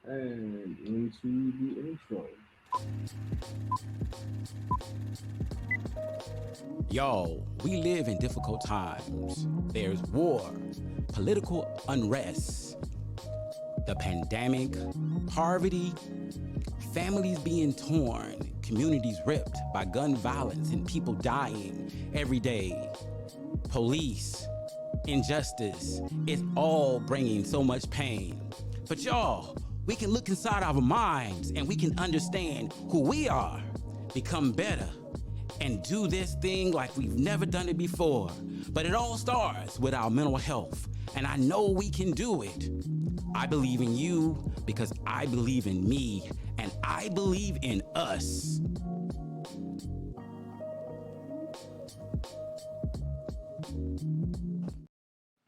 And into the intro. Yo, we live in difficult times. There's war, political unrest, the pandemic, poverty, families being torn, communities ripped by gun violence, and people dying every day. Police, injustice, it's all bringing so much pain. But y'all, we can look inside our minds and we can understand who we are, become better, and do this thing like we've never done it before. But it all starts with our mental health, and I know we can do it. I believe in you because I believe in me, and I believe in us.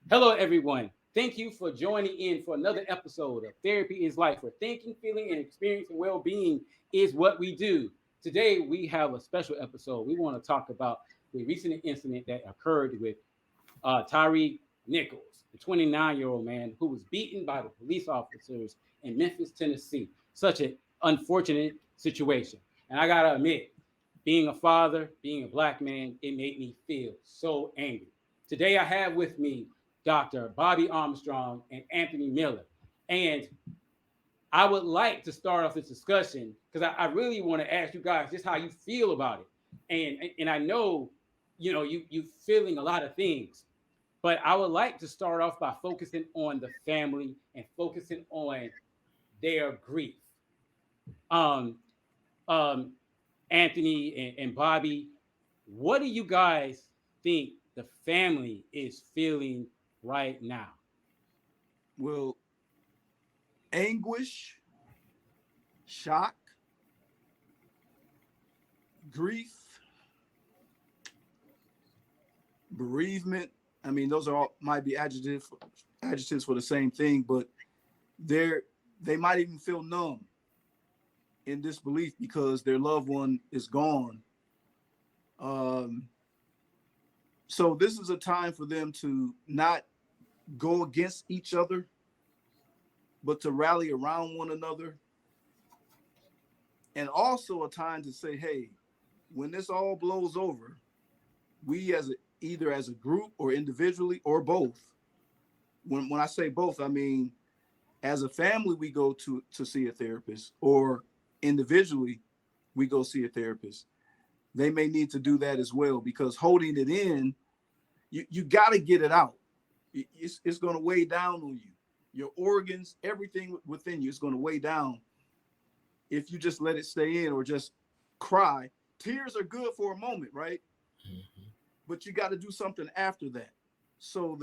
Hello, everyone. Thank you for joining in for another episode of Therapy is Life, where thinking, feeling, and experiencing well being is what we do. Today, we have a special episode. We want to talk about the recent incident that occurred with Tyree Nichols, the 29-year-old man who was beaten by the police officers in Memphis, Tennessee. Such an unfortunate situation. And I got to admit, being a father, being a black man, it made me feel so angry. Today, I have with me Dr. Bobby Armstrong and Anthony Miller. And I would like to start off this discussion because I really want to ask you guys just how you feel about it. And I know, you feeling a lot of things, but I would like to start off by focusing on the family and focusing on their grief. Um, um, Anthony and Bobby, what do you guys think the family is feeling right now? Well, anguish, shock, grief, bereavement. I mean, those are all might be adjectives for the same thing, but they're they might even feel numb in disbelief because their loved one is gone. Um, so this is a time for them to not go against each other, but to rally around one another, and also a time to say, "Hey, when this all blows over, we either as a group or individually or both. When I say both, I mean as a family we go to see a therapist, or individually we go see a therapist. They may need to do that as well, because holding it in, you got to get it out. It's going to weigh down on you. Your organs, everything within you is going to weigh down if you just let it stay in or just cry. Tears are good for a moment, right? But you got to do something after that. So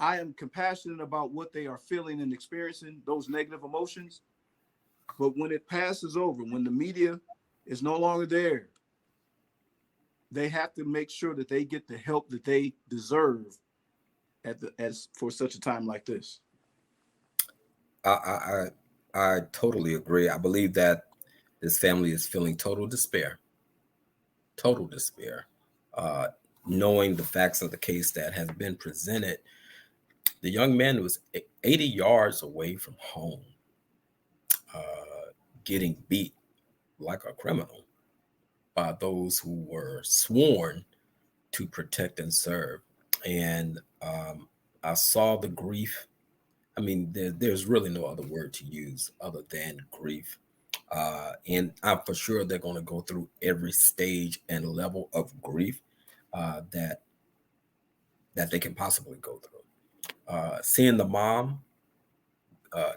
I am compassionate about what they are feeling and experiencing, those negative emotions. But when it passes over, when the media is no longer there, they have to make sure that they get the help that they deserve as for such a time like this. I totally agree. I believe that this family is feeling total despair, uh, knowing the facts of the case that has been presented. The young man was 80 yards away from home, getting beat like a criminal by those who were sworn to protect and serve. And I saw the grief. I mean, there's really no other word to use other than grief. And I'm for sure they're going to go through every stage and level of grief that they can possibly go through. Seeing the mom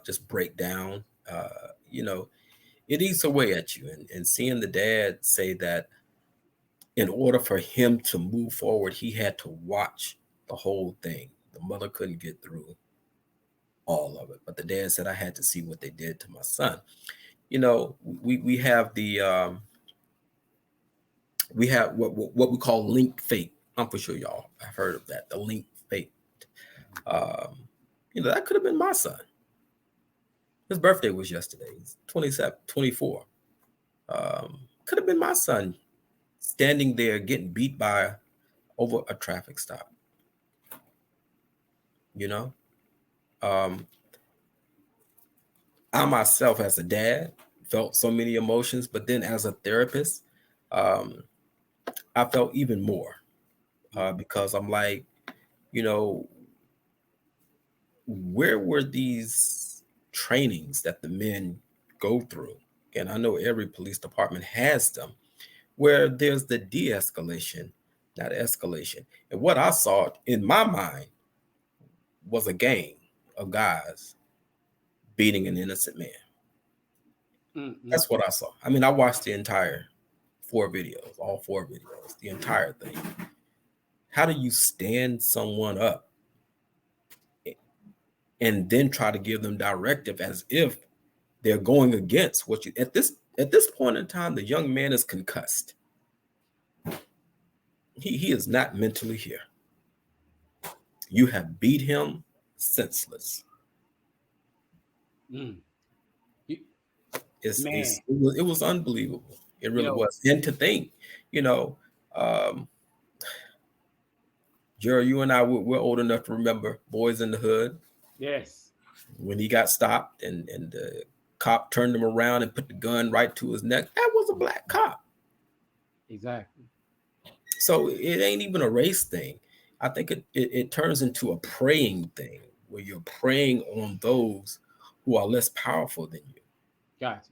just break down, you know, it eats away at you. And seeing the dad say that in order for him to move forward, he had to watch the whole thing. The mother couldn't get through all of it, but the dad said, I had to see what they did to my son. You know, we have the we have what we call link fate. I'm for sure y'all have heard of that, the link fate. Um, you know, that could have been my son. His birthday was yesterday. He's 27, 24. Could have been my son standing there getting beat by over a traffic stop. You know, um, I myself, as a dad, felt so many emotions, but then as a therapist, um, I felt even more because I'm like, you know, where were these trainings that the men go through? And I know every police department has them, where there's the de-escalation, not escalation. And what I saw in my mind was a gang of guys beating an innocent man. Mm-hmm. That's what I saw. I mean, I watched the entire all 4 videos, the entire thing. How do you stand someone up and then try to give them directive as if they're going against what you at this point in time? The young man is concussed. He is not mentally here. You have beat him senseless. Mm. It was unbelievable. It really was. And to think, you know, um, Gerald, you and I, we're old enough to remember Boys in the Hood. Yes. When he got stopped and the cop turned him around and put the gun right to his neck. That was a black cop. Exactly. So it ain't even a race thing. I think it turns into a preying thing where you're preying on those who are less powerful than you. Gotcha.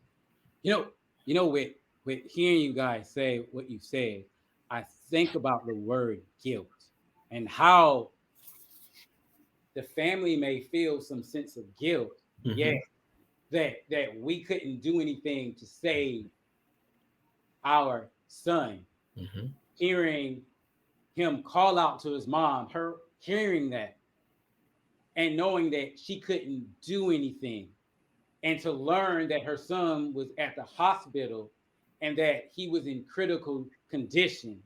With hearing you guys say what you said, I think about the word guilt and how the family may feel some sense of guilt. Mm-hmm. Yeah, that we couldn't do anything to save our son. Mm-hmm. Hearing him call out to his mom, her hearing that and knowing that she couldn't do anything, and to learn that her son was at the hospital and that he was in critical condition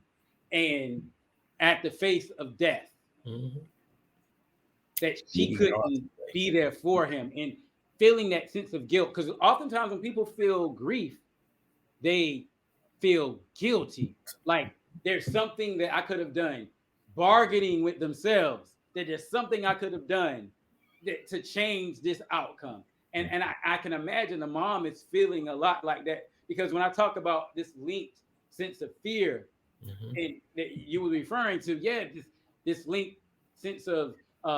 and at the face of death, Mm-hmm. that she couldn't be there for him, and feeling that sense of guilt. Because oftentimes when people feel grief, they feel guilty, like there's something that I could have done, bargaining with themselves that there's something I could have done to change this outcome. And I can imagine the mom is feeling a lot like that, because when I talk about this linked sense of fear, Mm-hmm. and that you were referring to, this linked sense of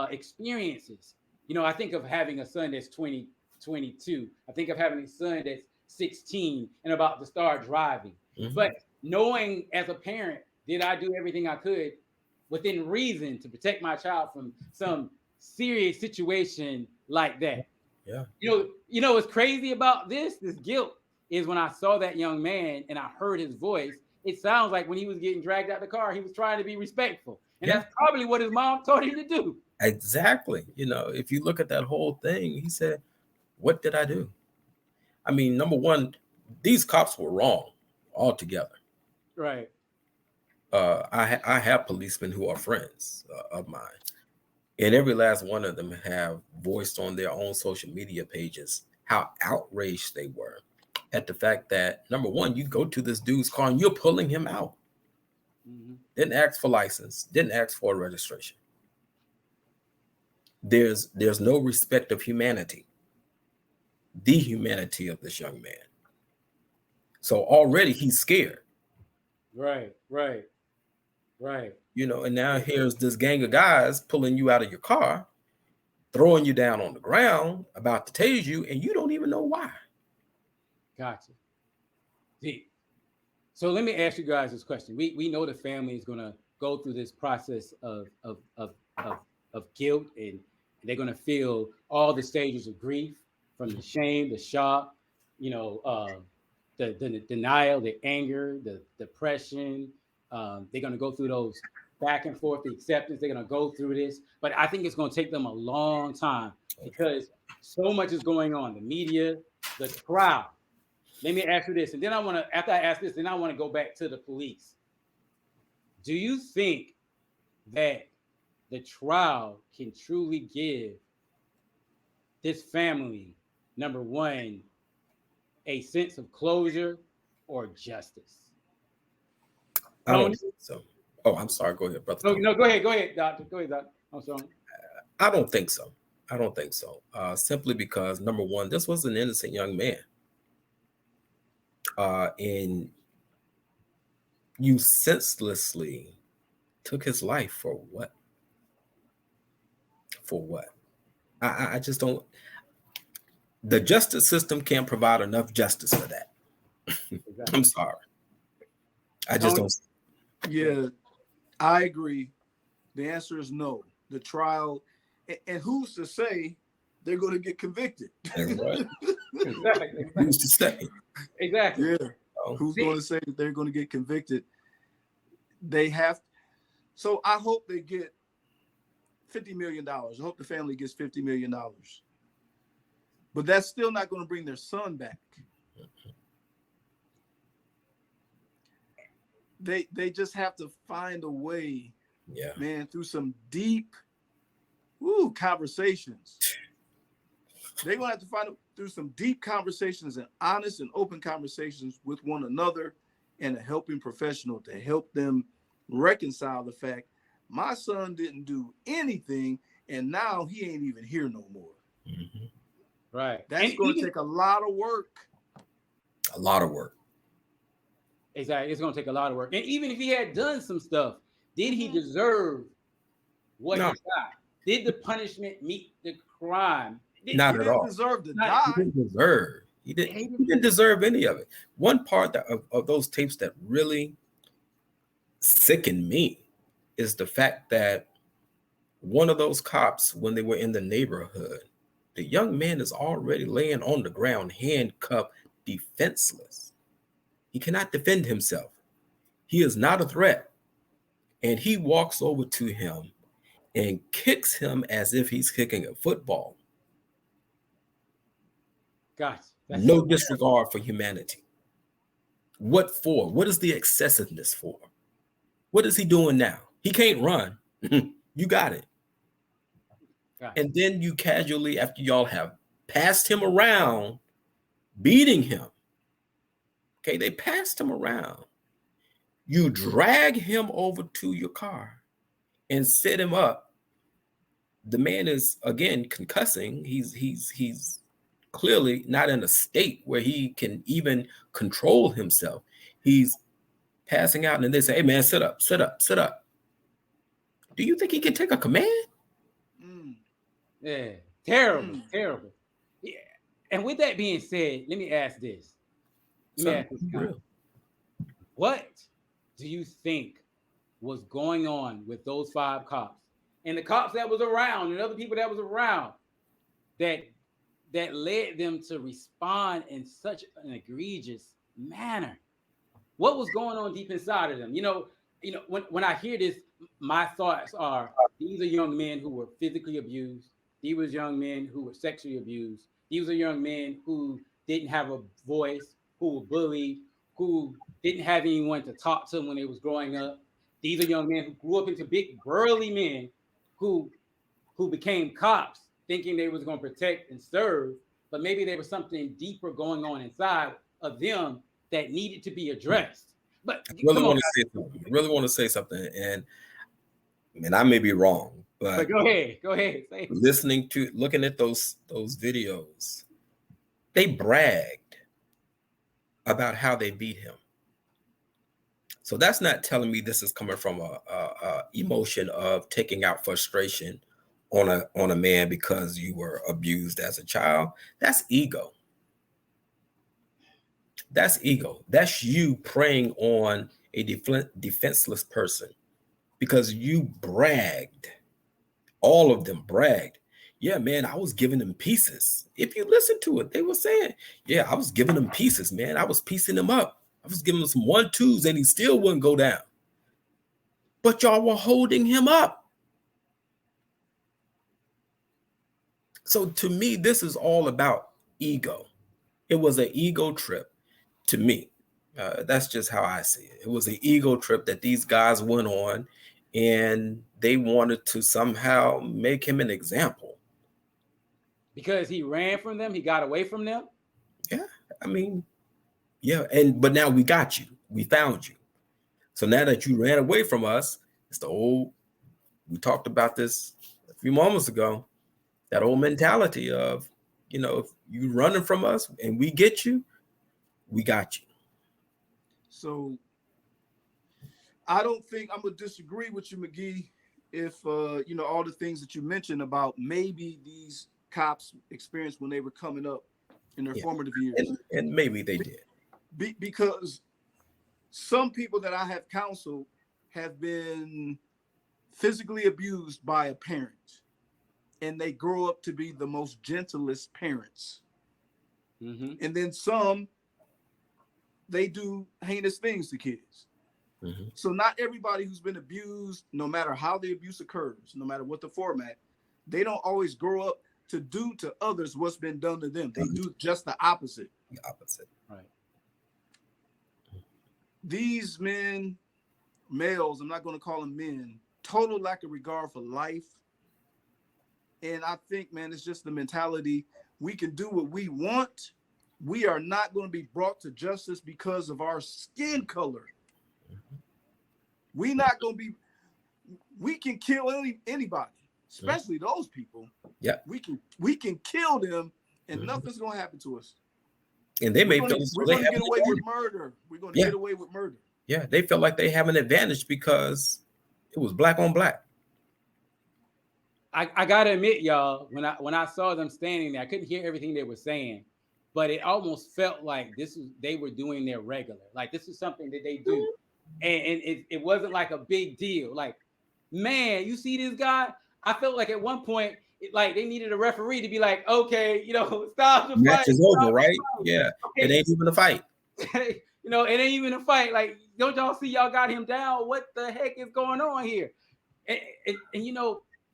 experiences. I think of having a son that's 20, 22. I think of having a son that's 16 and about to start driving. Mm-hmm. But knowing as a parent, did I do everything I could within reason to protect my child from some serious situation like that? Yeah. What's crazy about this guilt is when I saw that young man and I heard his voice, it sounds like when he was getting dragged out the car, he was trying to be respectful. And that's probably what his mom told him to do. Exactly. If you look at that whole thing, he said, what did I do? I mean, number one, these cops were wrong altogether. Right. I have policemen who are friends of mine, and every last one of them have voiced on their own social media pages how outraged they were at the fact that, number one, you go to this dude's car and you're pulling him out. Mm-hmm. Didn't ask for license, didn't ask for a registration. There's no respect of humanity, the humanity of this young man. So already he's scared. Right. And now here's this gang of guys pulling you out of your car, throwing you down on the ground, about to tase you, and you don't even know why. Gotcha. So let me ask you guys this question. We know the family is going to go through this process of guilt, and they're going to feel all the stages of grief, from the shame, the shock, the denial, the anger, the depression. They're going to go through those back and forth, the acceptance. They're going to go through this, but I think it's going to take them a long time because so much is going on. The media, the crowd. Let me ask you this, and then after I ask this, then I want to go back to the police. Do you think that the trial can truly give this family, number one, a sense of closure or justice? I don't think so. Oh, I'm sorry. Go ahead, brother. No, go ahead, doctor. Go ahead, doctor. I'm sorry. I don't think so. I don't think so. Simply because, number one, this was an innocent young man. And you senselessly took his life for what? For what? I just don't. The justice system can't provide enough justice for that. Exactly. I'm sorry. I just don't. Yeah, I agree. The answer is no. The trial, and who's to say they're going to get convicted? That's right. Exactly. Who's to say? Exactly. Yeah. Who's going to say that they're going to get convicted? They have. So I hope they get $50 million. I hope the family gets $50 million. But that's still not going to bring their son back. They just have to find a way, man, through some deep conversations. They're going to have to find through some deep conversations and honest and open conversations with one another and a helping professional to help them reconcile the fact my son didn't do anything and now he ain't even here no more. Mm-hmm. Right. That's going to take a lot of work. A lot of work. Exactly. It's going to take a lot of work. And even if he had done some stuff, did he deserve what he got? Did the punishment meet the crime? Not at all. He didn't deserve to die. He didn't deserve. He didn't deserve any of it. One part of those tapes that really sickened me is the fact that one of those cops, when they were in the neighborhood, the young man is already laying on the ground, handcuffed, defenseless. He cannot defend himself. He is not a threat. And he walks over to him and kicks him as if he's kicking a football. Gosh, no disregard for humanity. What for? What is the excessiveness for? What is he doing now? He can't run. You got it. And then you casually, after y'all have passed him around, beating him. Okay, they passed him around. You drag him over to your car and set him up. The man is, again, concussing. He's clearly not in a state where he can even control himself. He's passing out, and they say, "Hey, man, sit up, sit up, sit up." Do you think he can take a command? Yeah, terrible, terrible. Yeah. And with that being said, let me ask this. What do you think was going on with those 5 cops and the cops that was around and other people that was around that led them to respond in such an egregious manner? What was going on deep inside of them? You know, when I hear this, my thoughts are these are young men who were physically abused. These were young men who were sexually abused. These are young men who didn't have a voice, who were bullied, who didn't have anyone to talk to when they was growing up. These are young men who grew up into big burly men who became cops thinking they was going to protect and serve, but maybe there was something deeper going on inside of them that needed to be addressed. But I really want to say something, and I may be wrong, but go ahead. Say it. Looking at those videos, they bragged about how they beat him. So that's not telling me this is coming from a emotion of taking out frustration on a man because you were abused as a child. That's ego. That's ego. That's you preying on a defenseless person because you bragged. All of them bragged. Yeah, man, I was giving them pieces. If you listen to it, they were saying, yeah, I was giving them pieces, man. I was piecing them up. I was giving him some 1-2s and he still wouldn't go down. But y'all were holding him up. So to me, this is all about ego. It was an ego trip to me. That's just how I see it. It was an ego trip that these guys went on and they wanted to somehow make him an example. Because he ran from them, he got away from them? Yeah, I mean, yeah, but now we got you. We found you. So now that you ran away from us, it's the old, we talked about this a few moments ago. that old mentality of, if you running from us and we get you, we got you. So I don't think I'm gonna disagree with you, McGee, if all the things that you mentioned about maybe these cops experienced when they were coming up in their formative years. And maybe they did. Because some people that I have counseled have been physically abused by a parent, and they grow up to be the most gentlest parents. Mm-hmm. And then some, they do heinous things to kids. Mm-hmm. So not everybody who's been abused, no matter how the abuse occurs, no matter what the format, they don't always grow up to do to others what's been done to them. They do just the opposite. The opposite. Right. These men, males, I'm not going to call them men, total lack of regard for life. And I think, man, it's just the mentality. We can do what we want. We are not going to be brought to justice because of our skin color. We not going to be, we can kill anybody, especially those people. Yeah. We can kill them and nothing's going to happen to us. And they may feel we're going to get away with murder. We're going to get away with murder. Yeah, they feel like they have an advantage because it was black on black. I gotta admit, y'all, when I saw them standing there, I couldn't hear everything they were saying, but it almost felt like they were doing their regular. Like this is something that they do. And it wasn't like a big deal. Like, man, you see this guy? I felt like at one point, like they needed a referee to be like, okay, stop the match fight. Is over, right? Yeah, okay. It ain't even a fight. It ain't even a fight. Like, don't y'all see y'all got him down? What the heck is going on here? And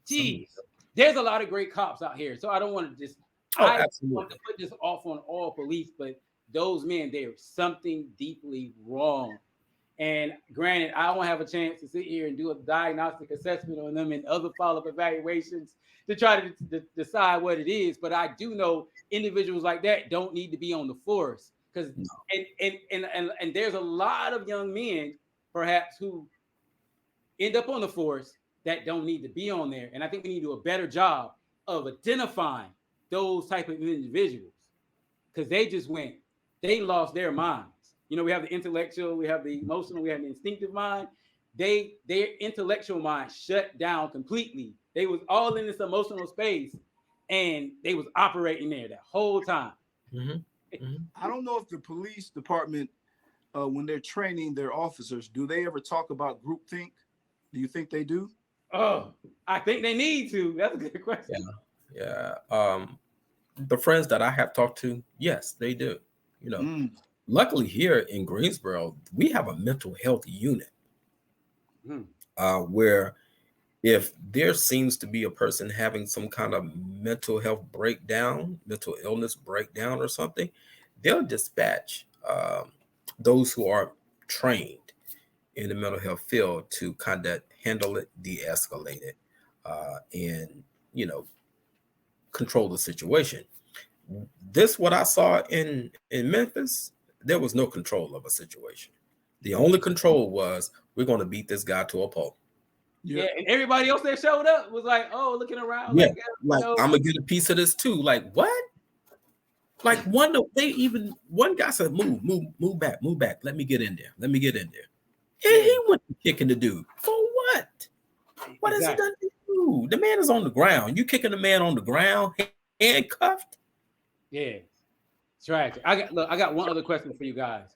geez, there's a lot of great cops out here. So I don't want to just I want to put this off on all police, but those men, there's something deeply wrong. And granted, I won't have a chance to sit here and do a diagnostic assessment on them and other follow-up evaluations to try to decide what it is. But I do know individuals like that don't need to be on the force because and there's a lot of young men perhaps who end up on the force that don't need to be on there. And I think we need to do a better job of identifying those type of individuals because they lost their minds. We have the intellectual, we have the emotional, we have the instinctive mind. Their intellectual mind shut down completely. They was all in this emotional space and they was operating there that whole time. Mm-hmm. Mm-hmm. I don't know if the police department, when they're training their officers, do they ever talk about groupthink? Do you think they do? Oh, I think they need to. That's a good question. Yeah. The friends that I have talked to, yes, they do. Luckily here in Greensboro, we have a mental health unit where if there seems to be a person having some kind of mental health breakdown, mental illness breakdown or something, they'll dispatch those who are trained in the mental health field to kind of handle it, de-escalate it, and, control the situation. This, what I saw in Memphis, there was no control of a situation. The only control was we're going to beat this guy to a pulp. Yeah, and everybody else that showed up was like, oh, looking around. Yeah, like I'm going to get a piece of this too. Like, what? Like one guy said, move back. Let me get in there. And he went kicking the dude. For what? What has he done to you? The man is on the ground. You kicking the man on the ground, handcuffed? Yeah, it's tragic. I got one other question for you guys.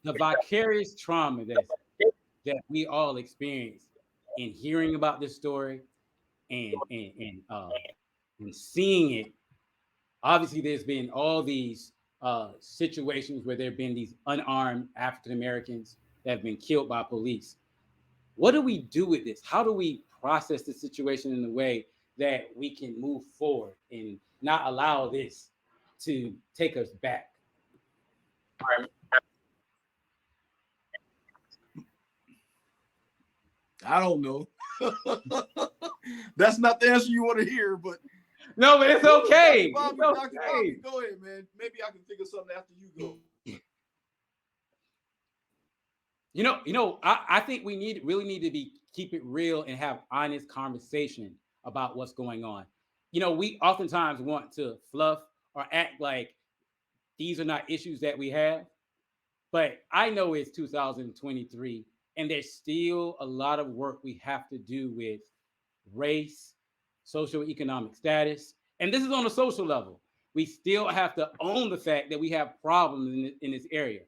The vicarious trauma that we all experience in hearing about this story and seeing it. Obviously, there's been all these situations where there have been these unarmed African Americans that have been killed by police. What do we do with this? How do we process the situation in a way that we can move forward and not allow this to take us back? I don't know. That's not the answer you want to hear, but no, but it's okay. Bobby, it's okay. Bobby, go ahead, man. Maybe I can think of something after you go. I think we really need to keep it real and have honest conversation about what's going on. we oftentimes want to fluff or act like these are not issues that we have. But I know it's 2023, and there's still a lot of work we have to do with race, social economic status, and this is on a social level. We still have to own the fact that we have problems in this area.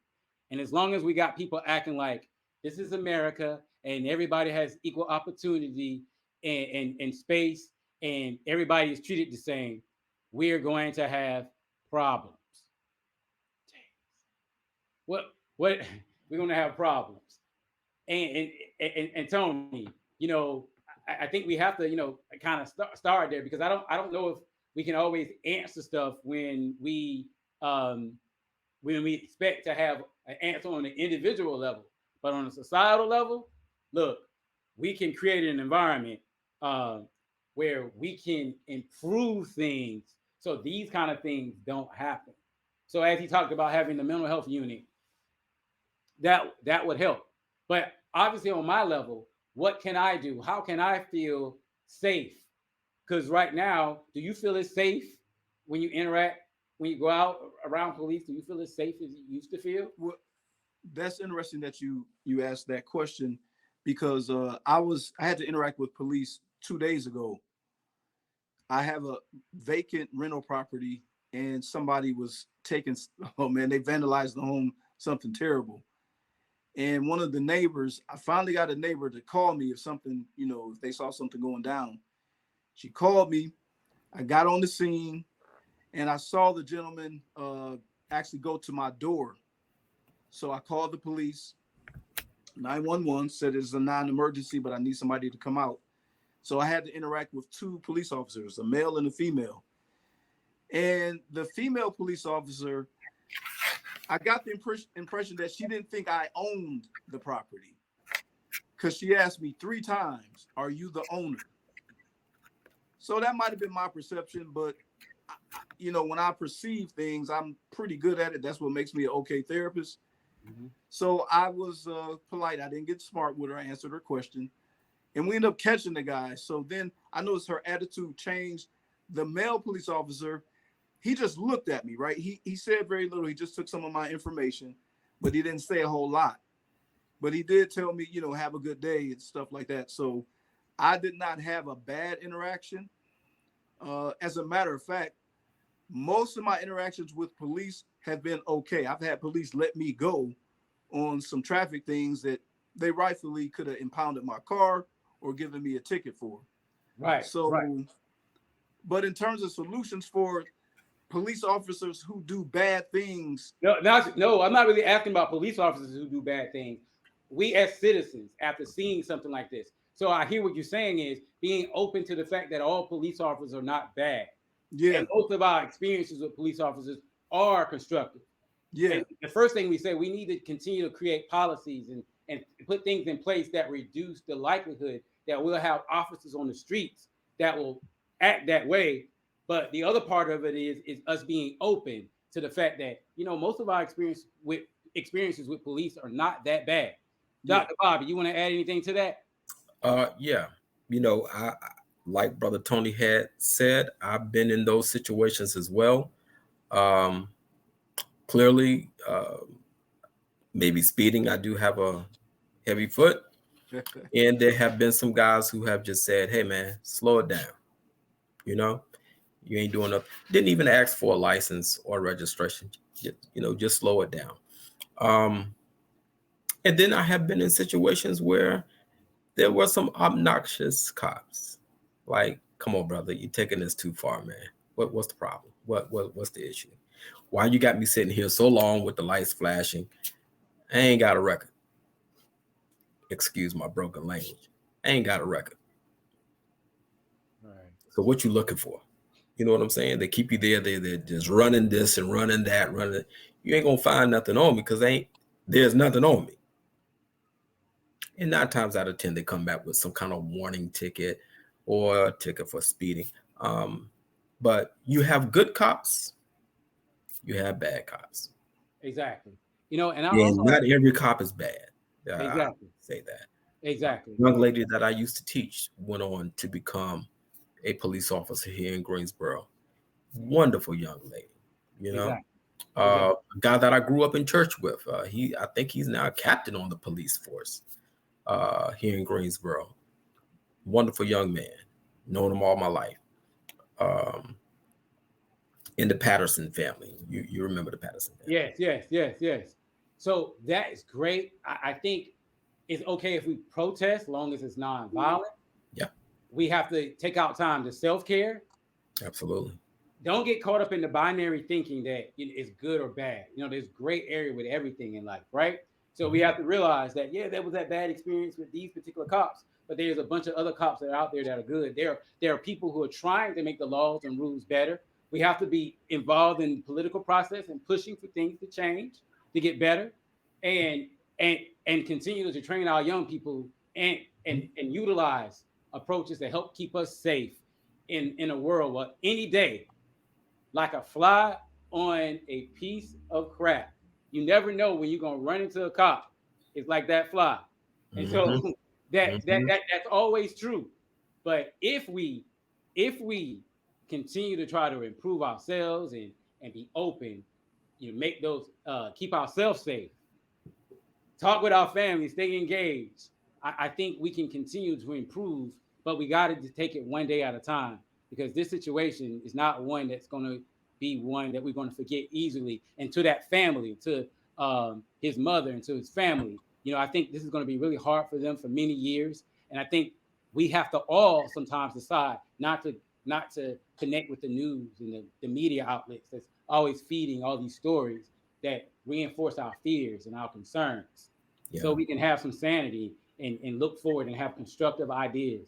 And as long as we got people acting like this is America and everybody has equal opportunity and space and everybody is treated the same, we're going to have problems. What we're going to have problems. And Tony, I think we have to, kind of start there, because I don't know if we can always answer stuff when we expect to have an answer on an individual level, but on a societal level, look, we can create an environment where we can improve things so these kind of things don't happen. So as he talked about having the mental health unit, that would help. But obviously on my level, what can I do? How can I feel safe? Because right now, do you feel as safe when you interact, when you go out around police? Do you feel as safe as you used to feel? Well, that's interesting that you asked that question, because I had to interact with police 2 days ago. I have a vacant rental property, and somebody was taking. Oh man, they vandalized the home, something terrible. And one of the neighbors, I finally got a neighbor to call me if something, if they saw something going down. She called me. I got on the scene, and I saw the gentleman actually go to my door. So I called the police. 911 said it's a non-emergency, but I need somebody to come out. So I had to interact with two police officers, a male and a female. And the female police officer, I got the impression that she didn't think I owned the property, because she asked me 3 times, "Are you the owner?" So that might have been my perception, but when I perceive things, I'm pretty good at it. That's what makes me an okay therapist. Mm-hmm. So I was polite. I didn't get smart with her. I answered her question, and we ended up catching the guy. So then I noticed her attitude changed. The male police officer, he just looked at me, right? He said very little. He just took some of my information, but he didn't say a whole lot. But he did tell me, have a good day and stuff like that. So I did not have a bad interaction. As a matter of fact, most of my interactions with police have been okay. I've had police let me go on some traffic things that they rightfully could have impounded my car or given me a ticket for. Right. So, right. But in terms of solutions for police officers who do bad things. No, I'm not really asking about police officers who do bad things. We as citizens, after seeing something like this. So I hear what you're saying is being open to the fact that all police officers are not bad. Yeah. And most of our experiences with police officers are constructive. Yeah. And the first thing we say, we need to continue to create policies and put things in place that reduce the likelihood that we'll have officers on the streets that will act that way. But the other part of it is us being open to the fact that, most of our experiences with police are not that bad. Yeah. Dr. Bobby, you want to add anything to that? Yeah. I like Brother Tony had said, I've been in those situations as well. Clearly, maybe speeding, I do have a heavy foot. And there have been some guys who have just said, "Hey man, slow it down. You ain't doing enough." Didn't even ask for a license or registration. Just slow it down. And then I have been in situations where there were some obnoxious cops. Like, come on, brother, you're taking this too far, man. What's the problem? What's the issue? Why you got me sitting here so long with the lights flashing? I ain't got a record. Excuse my broken language. I ain't got a record. Right. So what you looking for? You know what I'm saying? They keep you there. They're just running this and running that, running it. You ain't gonna find nothing on me because there's nothing on me. And 9 times out of 10, they come back with some kind of warning ticket or a ticket for speeding. But you have good cops, you have bad cops. Exactly. And not every cop is bad. Exactly. I say that. Exactly. A young lady that I used to teach went on to become a police officer here in Greensboro. Wonderful young lady, you know. Exactly. A guy that I grew up in church with. I think he's now a captain on the police force here in Greensboro. Wonderful young man. Known him all my life. In the Patterson family. You remember the Patterson family? Yes. So that is great. I think it's okay if we protest, long as it's non-violent. Yeah. We have to take out time to self-care. Absolutely. Don't get caught up in the binary thinking that it's good or bad. There's gray area with everything in life, right? So we have to realize that, there was that bad experience with these particular cops, but there's a bunch of other cops that are out there that are good. There are people who are trying to make the laws and rules better. We have to be involved in the political process and pushing for things to change, to get better, and continue to train our young people and utilize approaches that help keep us safe in a world where any day, like a fly on a piece of crap. You never know when you're gonna run into a cop. It's like that fly. And so that's always true. But if we continue to try to improve ourselves and be open, make those keep ourselves safe, talk with our family, stay engaged, I think we can continue to improve, but we got to take it one day at a time, because this situation is not one that's going to be one that we're going to forget easily. And to that family, to his mother and to his family, I think this is going to be really hard for them for many years. And I think we have to all sometimes decide not to connect with the news and the media outlets that's always feeding all these stories that reinforce our fears and our concerns. So we can have some sanity and look forward and have constructive ideas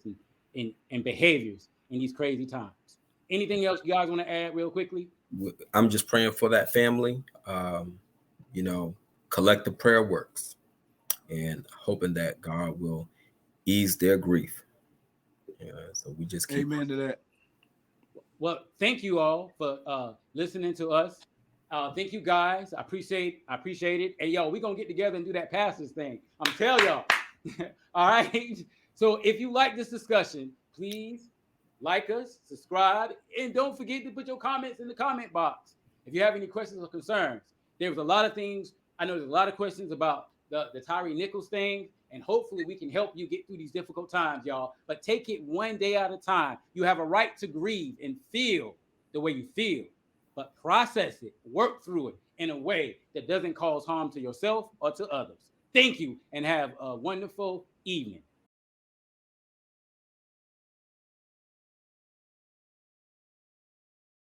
and behaviors in these crazy times. Anything else you guys want to add real quickly? I'm just praying for that family. Collective prayer works, and hoping that God will ease their grief. So we just keep amen to that. Well, thank you all for listening to us. Thank you guys. I appreciate it. Hey, yo, we're gonna get together and do that pastors thing. I'm telling y'all. All right. So if you like this discussion, please like us, subscribe, and don't forget to put your comments in the comment box. If you have any questions or concerns, there was a lot of things. I know there's a lot of questions about the Tyree Nichols thing, and hopefully we can help you get through these difficult times, y'all. But take it one day at a time. You have a right to grieve and feel the way you feel, but process it, work through it in a way that doesn't cause harm to yourself or to others. Thank you, and have a wonderful evening.